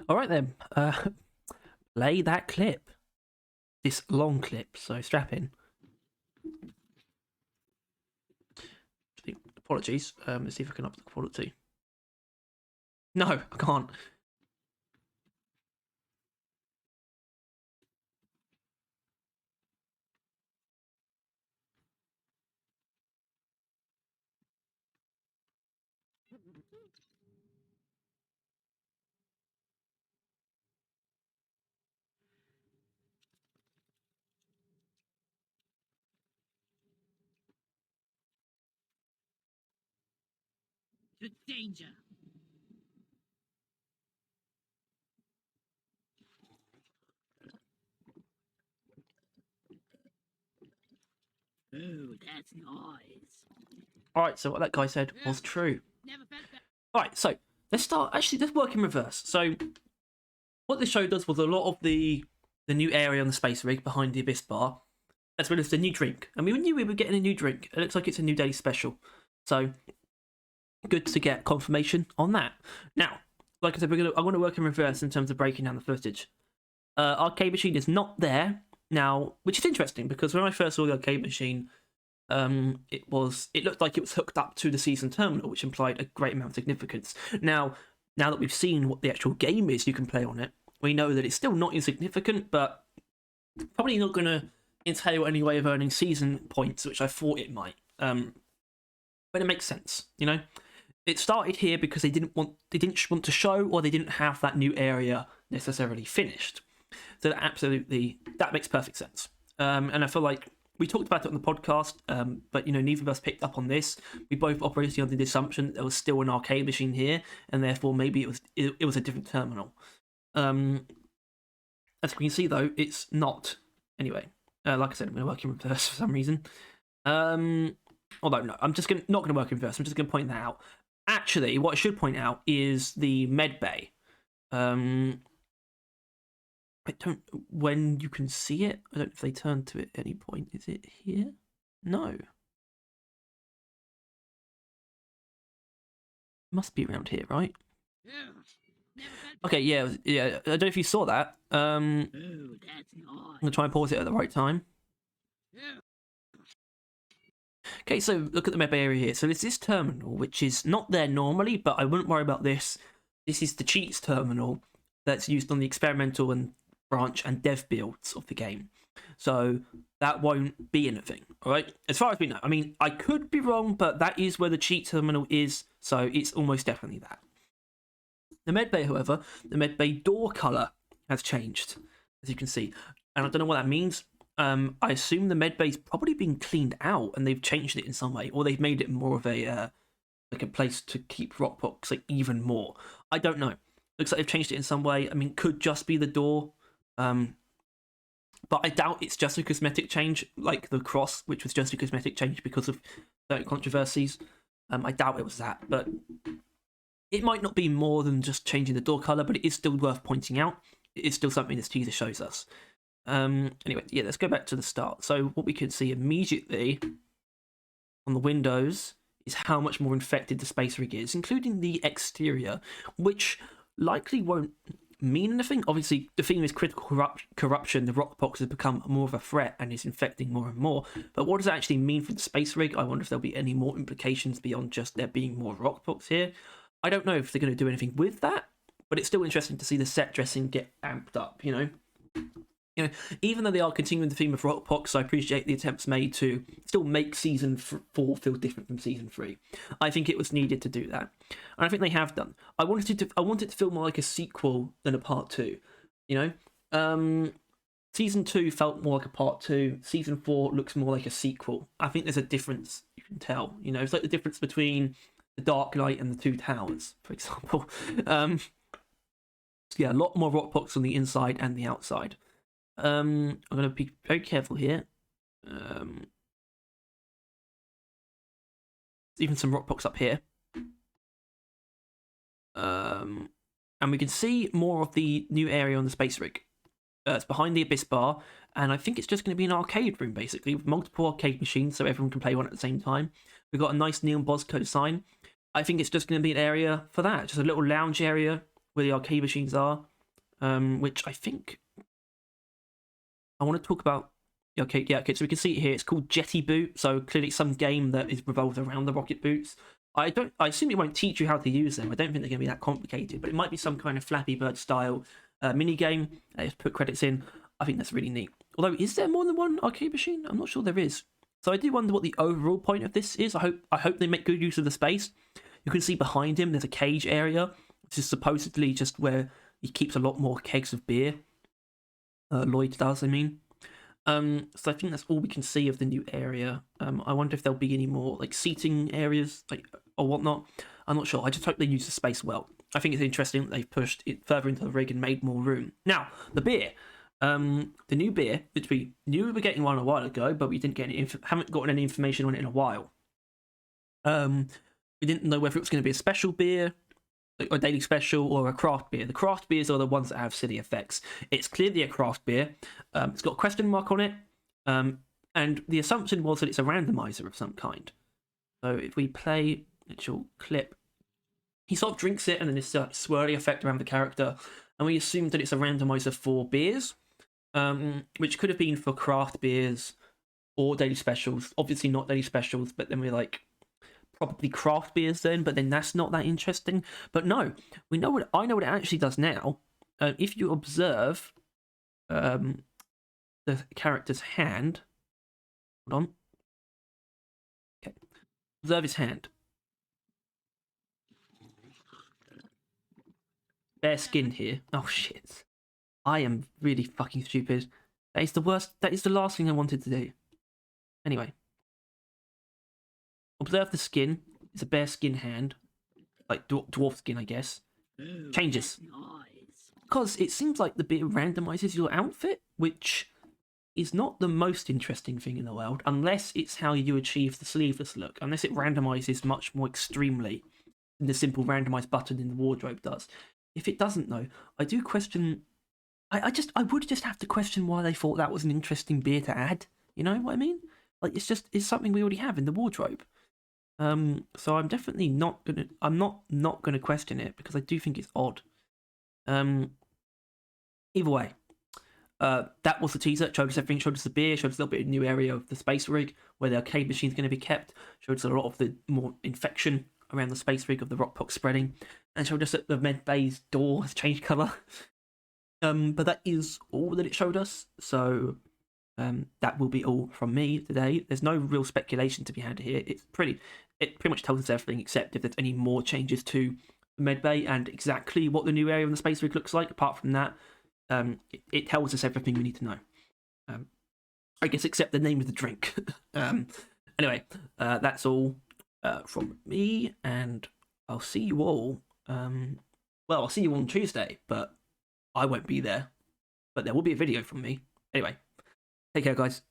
All right then. Play that clip. This long clip. So strap in. Apologies. Let's see if I can up the quality. No, I can't. To danger. Oh, that's nice. All right. So what that guy said was true. Never felt that. All right. So let's start. Actually, let's work in reverse. So what this show does was a lot of the new area on the space rig behind the Abyss Bar, as well as the new drink. And we knew we were getting a new drink. It looks like it's a new daily special. So good to get confirmation on that. Now, like I said, I want to work in reverse in terms of breaking down the footage. Arcade machine is not there now, which is interesting because when I first saw the arcade machine, it looked like it was hooked up to the season terminal, which implied a great amount of significance. Now that we've seen what the actual game is you can play on it, we know that it's still not insignificant, but probably not going to entail any way of earning season points, which I thought it might. But it makes sense, you know. It started here because they didn't want to show, or they didn't have that new area necessarily finished. So that makes perfect sense. And I feel like we talked about it on the podcast, but neither of us picked up on this. We both operated under the assumption that there was still an arcade machine here, and therefore maybe it was a different terminal. As we can see, though, it's not. Anyway, like I said, I'm going to work in reverse for some reason. Although no, I'm just not going to work in reverse. I'm just going to point that out. Actually, what I should point out is the med bay. When you can see it, I don't know if they turn to it at any point. Is it here? No. Must be around here, right? Okay, yeah. I don't know if you saw that. I'm gonna try and pause it at the right time. Okay, so look at the map area here. So there's this terminal, which is not there normally, but I wouldn't worry about this. This is the cheats terminal that's used on the experimental and branch and dev builds of the game. So that won't be anything, all right? As far as we know. I mean, I could be wrong, but that is where the cheat terminal is, so it's almost definitely that. The medbay, however, the medbay door color has changed, as you can see. And I don't know what that means. I assume the medbay's probably been cleaned out and they've changed it in some way, or they've made it more of a like a place to keep rockbox like even more. I don't know. Looks like they've changed it in some way. I mean, could just be the door. But I doubt it's just a cosmetic change, like the cross, which was just a cosmetic change because of certain controversies. I doubt it was that, but it might not be more than just changing the door color, but it is still worth pointing out. It is still something this teaser shows us. Anyway, yeah, let's go back to the start. So what we can see immediately on the windows is how much more infected the space rig is, including the exterior, which likely won't mean anything. Obviously, the theme is critical corruption. The rockbox has become more of a threat and is infecting more and more. But what does that actually mean for the space rig? I wonder if there'll be any more implications beyond just there being more rockbox here. I don't know if they're going to do anything with that, but it's still interesting to see the set dressing get amped up, you know, even though they are continuing the theme of rockbox, I appreciate the attempts made to still make season 4 feel different from season 3. I think it was needed to do that, and I think they have done. I wanted it to feel more like a sequel than a part 2. You know, season 2 felt more like a part 2. Season 4 looks more like a sequel. I think there's a difference you can tell. You know, it's like the difference between the Dark Knight and the Two Towers, for example. Yeah, a lot more rockbox on the inside and the outside. I'm going to be very careful here. Even some rockbox up here. And we can see more of the new area on the space rig. It's behind the Abyss Bar, and I think it's just going to be an arcade room, basically, with multiple arcade machines so everyone can play one at the same time. We've got a nice neon Bosco sign. I think it's just going to be an area for that, just a little lounge area where the arcade machines are, which I think I want to talk about. Okay, yeah, okay, so we can see it here. It's called Jetty Boot, so clearly it's some game that is revolved around the rocket boots. I assume it won't teach you how to use them. I don't think they're going to be that complicated, but it might be some kind of Flappy Bird style mini game. Just put credits in. I think that's really neat. Although, is there more than one arcade machine? I'm not sure there is. So I do wonder what the overall point of this is. I hope they make good use of the space. You can see behind him there's a cage area, which is supposedly just where he keeps a lot more kegs of beer. Lloyd does, I mean. So I think that's all we can see of the new area. I wonder if there'll be any more like seating areas, like or whatnot. I'm not sure. I just hope they use the space well. I think it's interesting that they've pushed it further into the rig and made more room. Now the beer, the new beer, which we knew we were getting one a while ago, but we didn't get haven't gotten any information on it in a while. We didn't know whether it was going to be a special beer, a daily special, or a craft beer. The craft beers are the ones that have silly effects. It's clearly a craft beer. It's got a question mark on it, and the assumption was that it's a randomizer of some kind. So if we play actual clip, he sort of drinks it, and then this swirly effect around the character, and we assumed that it's a randomizer for beers, which could have been for craft beers or daily specials. Obviously not daily specials, but then we're like, probably craft beers then, but then that's not that interesting. But no, I know what it actually does now. If you observe the character's hand, hold on. Okay, observe his hand. Bare skin here. Oh shit! I am really fucking stupid. That is the worst. That is the last thing I wanted to do. Anyway. Observe the skin. It's a bare skin hand. Like dwarf skin, I guess. Ooh, Changes. that's nice. Because it seems like the beer randomizes your outfit, which is not the most interesting thing in the world, unless it's how you achieve the sleeveless look. Unless it randomizes much more extremely than the simple randomize button in the wardrobe does. If it doesn't, though, I do question... I would just have to question why they thought that was an interesting beer to add. You know what I mean? Like, it's something we already have in the wardrobe. So I'm definitely not gonna question it, because I do think it's odd. Either way, that was the teaser. It showed us everything. Showed us the beer. Showed us a little bit of new area of the space rig where the arcade machine's going to be kept. Showed us a lot of the more infection around the space rig of the rock pox spreading, and showed us that the med bay's door has changed colour. But that is all that it showed us. So that will be all from me today. There's no real speculation to be had here. It pretty much tells us everything, except if there's any more changes to the medbay and exactly what the new area on the space rig looks like. Apart from that, it tells us everything we need to know. I guess except the name of the drink. Anyway, that's all from me, and I'll see you all. I'll see you on Tuesday, but I won't be there. But there will be a video from me. Anyway. Take care, guys.